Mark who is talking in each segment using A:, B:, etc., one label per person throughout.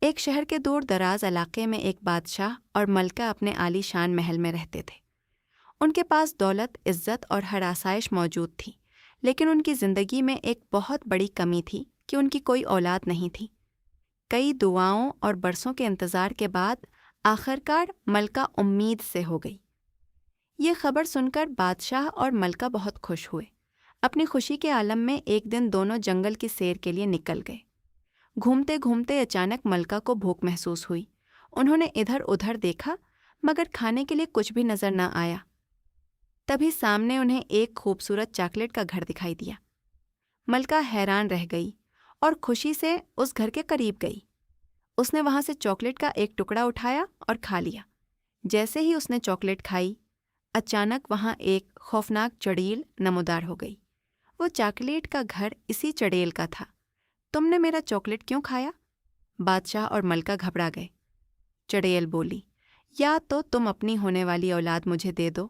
A: ایک شہر کے دور دراز علاقے میں ایک بادشاہ اور ملکہ اپنے عالی شان محل میں رہتے تھے۔ ان کے پاس دولت، عزت اور ہر آسائش موجود تھی، لیکن ان کی زندگی میں ایک بہت بڑی کمی تھی کہ ان کی کوئی اولاد نہیں تھی۔ کئی دعاؤں اور برسوں کے انتظار کے بعد آخرکار ملکہ امید سے ہو گئی۔ یہ خبر سن کر بادشاہ اور ملکہ بہت خوش ہوئے۔ اپنی خوشی کے عالم میں ایک دن دونوں جنگل کی سیر کے لیے نکل گئے۔ گھومتے گھومتے اچانک ملکہ کو بھوک محسوس ہوئی۔ انہوں نے ادھر ادھر دیکھا مگر کھانے کے لیے کچھ بھی نظر نہ آیا۔ تبھی سامنے انہیں ایک خوبصورت چاکلیٹ کا گھر دکھائی دیا۔ ملکہ حیران رہ گئی اور خوشی سے اس گھر کے قریب گئی۔ اس نے وہاں سے چاکلیٹ کا ایک ٹکڑا اٹھایا اور کھا لیا۔ جیسے ہی اس نے چاکلیٹ کھائی، اچانک وہاں ایک خوفناک چڑیل نمودار ہو گئی۔ وہ چاکلیٹ کا گھر اسی چڑیل کا تھا۔ تم نے میرا چاکلیٹ کیوں کھایا؟ بادشاہ اور ملکہ گھبرا گئے۔ چڑیل بولی، یا تو تم اپنی ہونے والی اولاد مجھے دے دو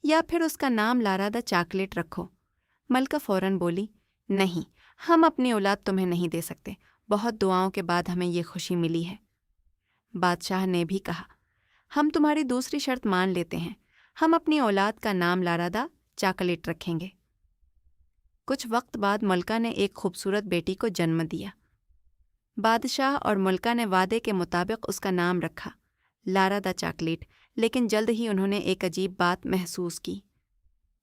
A: یا پھر اس کا نام لارادہ چاکلیٹ رکھو۔ ملکہ فوراً بولی، نہیں، ہم اپنی اولاد تمہیں نہیں دے سکتے۔ بہت دعاؤں کے بعد ہمیں یہ خوشی ملی ہے۔ بادشاہ نے بھی کہا، ہم تمہاری دوسری شرط مان لیتے ہیں، ہم اپنی اولاد کا نام لارادہ چاکلیٹ رکھیں گے۔ کچھ وقت بعد ملکہ نے ایک خوبصورت بیٹی کو جنم دیا۔ بادشاہ اور ملکہ نے وعدے کے مطابق اس کا نام رکھا لارادہ چاکلیٹ، لیکن جلد ہی انہوں نے ایک عجیب بات محسوس کی۔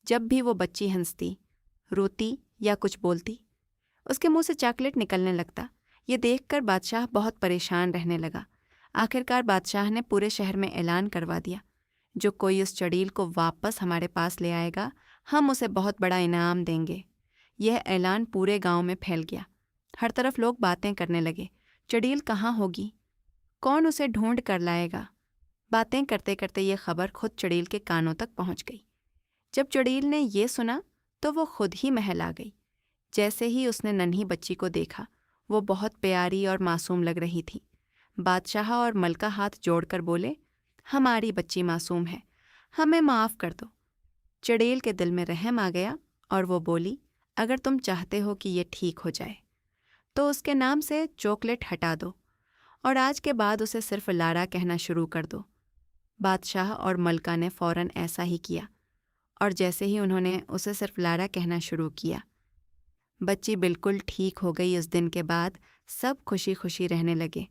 A: جب بھی وہ بچی ہنستی، روتی یا کچھ بولتی، اس کے منہ سے چاکلیٹ نکلنے لگتا۔ یہ دیکھ کر بادشاہ بہت پریشان رہنے لگا۔ آخرکار بادشاہ نے پورے شہر میں اعلان کروا دیا، جو کوئی اس چڑیل کو واپس ہمارے پاس لے آئے گا، ہم اسے بہت بڑا انعام دیں گے۔ یہ اعلان پورے گاؤں میں پھیل گیا۔ ہر طرف لوگ باتیں کرنے لگے، چڑیل کہاں ہوگی؟ کون اسے ڈھونڈ کر لائے گا؟ باتیں کرتے کرتے یہ خبر خود چڑیل کے کانوں تک پہنچ گئی۔ جب چڑیل نے یہ سنا تو وہ خود ہی محل آ گئی۔ جیسے ہی اس نے ننھی بچی کو دیکھا، وہ بہت پیاری اور معصوم لگ رہی تھی۔ بادشاہ اور ملکہ ہاتھ جوڑ کر بولے، ہماری بچی معصوم ہے، ہمیں معاف کر دو۔ چڑیل کے دل میں رحم آ گیا اور وہ بولی، اگر تم چاہتے ہو کہ یہ ٹھیک ہو جائے تو اس کے نام سے چاکلیٹ ہٹا دو اور آج کے بعد اسے صرف لارا کہنا شروع کر دو۔ بادشاہ اور ملکہ نے فوراً ایسا ہی کیا، اور جیسے ہی انہوں نے اسے صرف لارا کہنا شروع کیا، بچی بالکل ٹھیک ہو گئی۔ اس دن کے بعد سب خوشی خوشی رہنے لگے۔